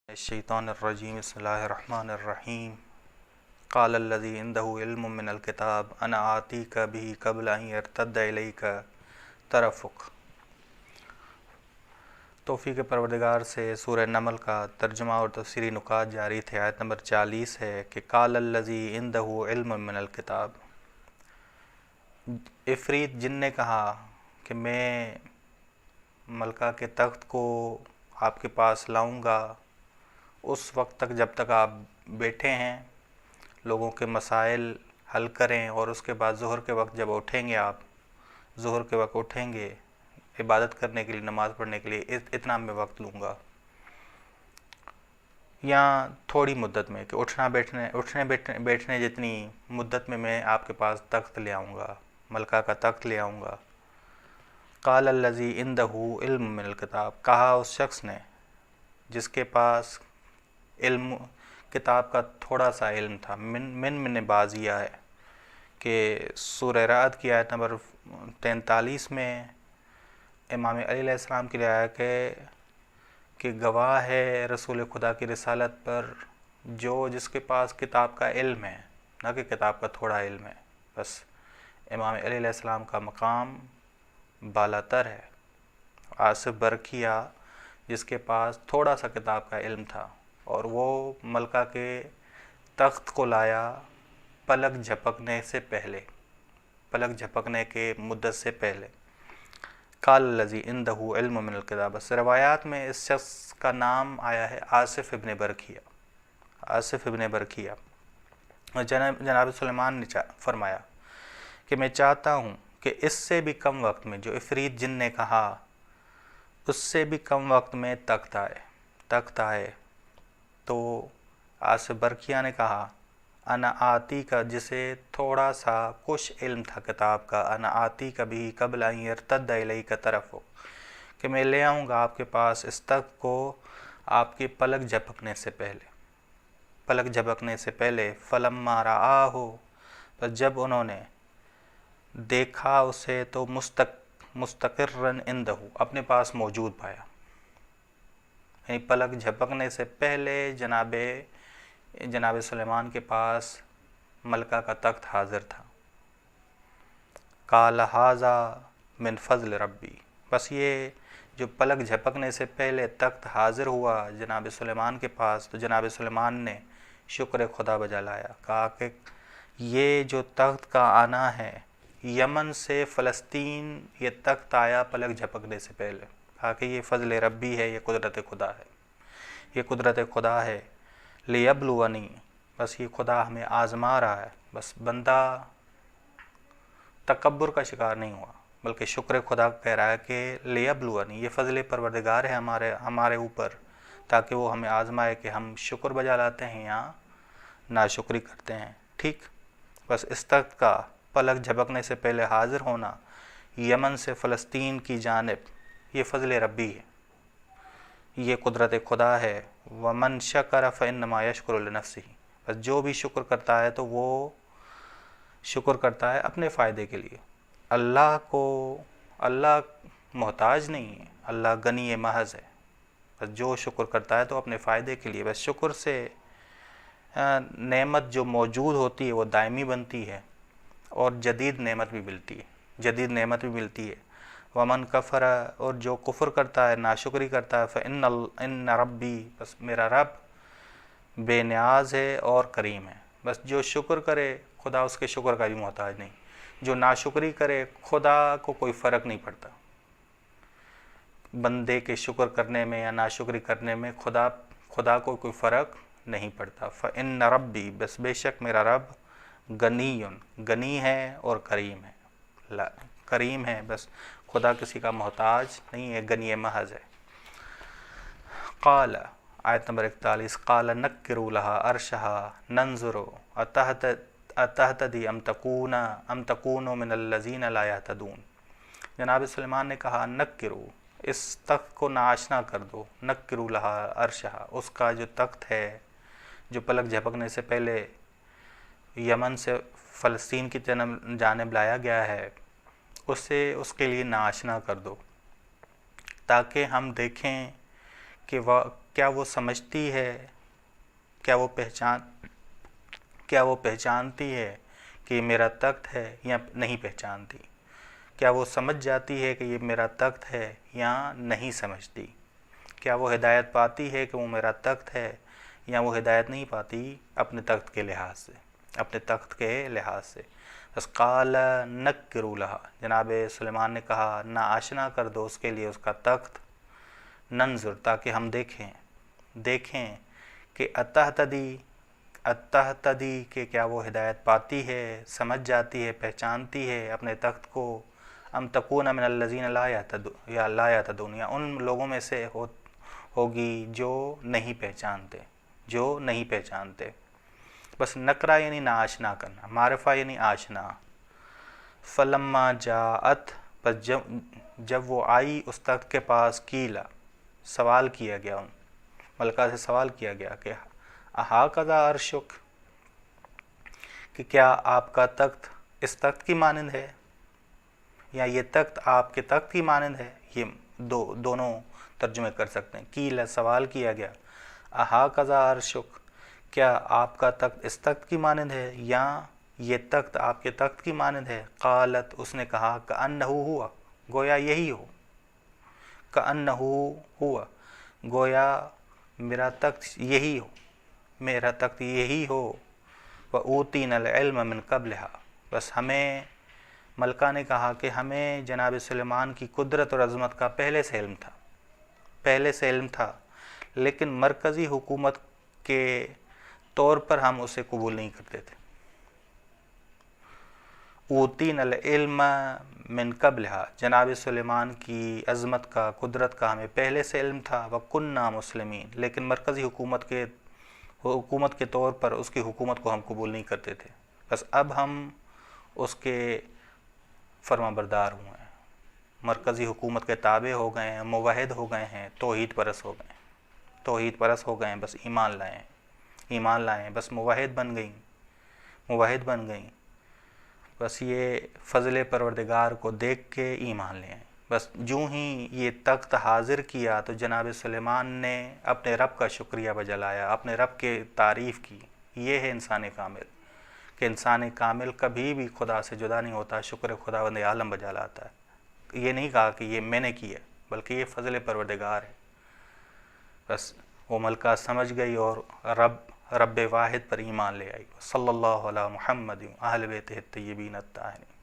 الشیطان الرجیم بسم اللہ الرحمن الرحیم قال الذی عنده علم من الکتاب انا آتیک به قبل ان یرتد الیک طرفک۔ توفیق پروردگار سے سورہ نمل کا ترجمہ اور تفسیری نکات جاری تھے۔ آیت نمبر 40 ہے کہ قال الذی عنده علم من الکتاب، عفریت جن نے کہا کہ میں ملکہ کے تخت کو آپ کے پاس لاؤں گا اس وقت تک جب تک آپ بیٹھے ہیں، لوگوں کے مسائل حل کریں، اور اس کے بعد ظہر کے وقت جب اٹھیں گے، آپ ظہر کے وقت اٹھیں گے عبادت کرنے کے لیے، نماز پڑھنے کے لیے، اتنا میں وقت لوں گا، یا تھوڑی مدت میں کہ اٹھنے بیٹھنے جتنی مدت میں آپ کے پاس تخت لے آؤں گا، ملکہ کا تخت لے آؤں گا۔ قال الذی عنده علم من الکتاب، کہا اس شخص نے جس کے پاس علم کتاب کا تھوڑا سا علم تھا۔ من بازیہ ہے کہ سورہ رعد کی آیت نمبر 43 میں امام علی علیہ السلام کی رعایت کہ گواہ ہے رسول خدا کی رسالت پر جس کے پاس کتاب کا علم ہے، نہ کہ کتاب کا تھوڑا علم ہے۔ بس امام علی علیہ السلام کا مقام بالاتر ہے۔ آصف برقیہ جس کے پاس تھوڑا سا کتاب کا علم تھا، اور وہ ملکہ کے تخت کو لایا پلک جھپکنے سے پہلے، پلک جھپکنے کے مدت سے پہلے۔ قال الذی عنده علم من الکتاب، بس روایات میں اس شخص کا نام آیا ہے آصف ابن برقیہ، آصف ابن برقیہ۔ اور جناب سلیمان نے فرمایا کہ میں چاہتا ہوں کہ اس سے بھی کم وقت میں، جو عفریت جن نے کہا اس سے بھی کم وقت میں تخت آئے۔ تو آصف برقیہ نے کہا انا آتی کا، جسے تھوڑا سا کچھ علم تھا کتاب کا، انا آتی کا بھی قبل ان یرتد الیک طرفک، کہ میں لے آؤں گا آپ کے پاس اس تخت کو آپ کی پلک جھپکنے سے پہلے، پلک جھپکنے سے پہلے۔ فلما رآہ، بس جب انہوں نے دیکھا اسے تو مستقرا عنده، اپنے پاس موجود پایا، یعنی پلک جھپکنے سے پہلے جناب سلیمان کے پاس ملکہ کا تخت حاضر تھا۔ قال ھذا من فضل ربی، بس یہ جو پلک جھپکنے سے پہلے تخت حاضر ہوا جناب سلیمان کے پاس، تو جناب سلیمان نے شکر خدا بجا لایا، کہا کہ یہ جو تخت کا آنا ہے یمن سے فلسطین، یہ تخت آیا پلک جھپکنے سے پہلے، کہا کہ یہ فضل ربی ہے، یہ قدرت خدا ہے، یہ قدرت خدا ہے۔ لیبلونی، بس یہ خدا ہمیں آزما رہا ہے، بس بندہ تکبر کا شکار نہیں ہوا، بلکہ شکر خدا کہہ رہا ہے کہ لیبلونی، یہ فضل پروردگار ہے ہمارے اوپر، تاکہ وہ ہمیں آزمائے کہ ہم شکر بجا لاتے ہیں یا ناشکری کرتے ہیں۔ ٹھیک، بس اس تخت کا پلک جھپکنے سے پہلے حاضر ہونا یمن سے فلسطین کی جانب، یہ فضل ربی ہے، یہ قدرت خدا ہے۔ وَمَنْ شَكَرَ فَإِنَّمَا يَشْكُرُ لِنَفْسِهِ، بس جو بھی شکر کرتا ہے تو وہ شکر کرتا ہے اپنے فائدے کے لیے۔ اللہ محتاج نہیں ہے، اللہ غنی محض ہے، بس جو شکر کرتا ہے تو اپنے فائدے کے لیے۔ بس شکر سے نعمت جو موجود ہوتی ہے وہ دائمی بنتی ہے، اور جدید نعمت بھی ملتی ہے۔ ومن کفر، اور جو کفر کرتا ہے، ناشکری کرتا ہے، فإن ربی، بس میرا رب بے نیاز ہے اور کریم ہے۔ بس جو شکر کرے خدا اس کے شکر کا بھی محتاج نہیں، جو ناشکری کرے خدا کو کوئی فرق نہیں پڑتا، بندے کے شکر کرنے میں یا ناشکری کرنے میں خدا کو کوئی فرق نہیں پڑتا۔ فإن ربی، بس بے شک میرا رب غنی ہے اور کریم ہے، بس خدا کسی کا محتاج نہیں ہے، غنی محض ہے۔ قال، آیت نمبر 41، قال نکروا لها عرشها ننظر اتهتدی ام تکون من الذین لا یهتدون۔ جناب سلیمان نے کہا نکرو، اس تخت کو ناشنا کر دو، نکروا لها عرشها، اس کا جو تخت ہے جو پلک جھپکنے سے پہلے یمن سے فلسطین کی جانب لایا گیا ہے، اس کے لیے ناشنا کر دو، تاکہ ہم دیکھیں کہ کیا وہ سمجھتی ہے، کیا وہ پہچانتی ہے کہ یہ میرا تخت ہے یا نہیں پہچانتی؟ کیا وہ سمجھ جاتی ہے کہ یہ میرا تخت ہے یا نہیں سمجھتی؟ کیا وہ ہدایت پاتی ہے کہ وہ میرا تخت ہے یا وہ ہدایت نہیں پاتی اپنے تخت کے لحاظ سے؟ بس قال نکروا لہا، جناب سلیمان نے کہا نا آشنا کر دو اس کے لیے اس کا تخت، ننظر تاکہ ہم دیکھیں کہ اتہتدی کہ کیا وہ ہدایت پاتی ہے، سمجھ جاتی ہے، پہچانتی ہے اپنے تخت کو، ام تکون من الذین لا یہتدون، یا ان لوگوں میں سے ہوگی جو نہیں پہچانتے. بس نکرا یعنی نا آشنا کرنا، معرفہ یعنی آشنا. فلما جاءت، بس جب وہ آئی اس تخت کے پاس، کیلا سوال کیا گیا، ملکہ سے سوال کیا گیا کہ اہاکذا عرشک، کہ کیا آپ کا تخت اس تخت کی مانند ہے، یا یہ تخت آپ کے تخت کی مانند ہے. یہ دونوں ترجمے کر سکتے ہیں. کیلا سوال کیا گیا، اہاکذا عرشک، کیا آپ کا تخت اس تخت کی مانند ہے یا یہ تخت آپ کے تخت کی مانند ہے. قالت، اس نے کہا کأنہ ہوا، گویا یہی ہو، کأنہ ہوا، گویا میرا تخت یہی ہو. وَأُوتِينَا الْعِلْمَ مِنْ قَبْلِهَا، بس ہمیں، ملکہ نے کہا کہ ہمیں جناب سلیمان کی قدرت اور عظمت کا پہلے سے علم تھا، لیکن مرکزی حکومت کے طور پر ہم اسے قبول نہیں کرتے تھے. اوتین العلم من قبلہا، جناب سلیمان کی عظمت کا، قدرت کا ہمیں پہلے سے علم تھا. وَكُنَّا مُسْلِمِينَ، لیکن مرکزی حکومت کے طور پر اس کی حکومت کو ہم قبول نہیں کرتے تھے. بس اب ہم اس کے فرما بردار ہوئے ہیں، مرکزی حکومت کے تابع ہو گئے ہیں، موحد ہو گئے ہیں، توحید پرست ہو گئے ہیں. بس ایمان لائیں، بس موحد بن گئیں. بس یہ فضل پروردگار کو دیکھ کے ایمان لے آئیں. بس جو ہی یہ تخت حاضر کیا تو جناب سلیمان نے اپنے رب کا شکریہ بجا لایا، اپنے رب کے تعریف کی. یہ ہے انسان کامل، کہ انسان کامل کبھی بھی خدا سے جدا نہیں ہوتا، شکر خداوند عالم بجا لاتا ہے. یہ نہیں کہا کہ یہ میں نے کیا، بلکہ یہ فضل پروردگار ہے. بس وہ ملکہ سمجھ گئی اور رب واحد پر ایمان لے آئی. صلی اللہ علی محمد اہل بیتہ الطیبین الطاہرین.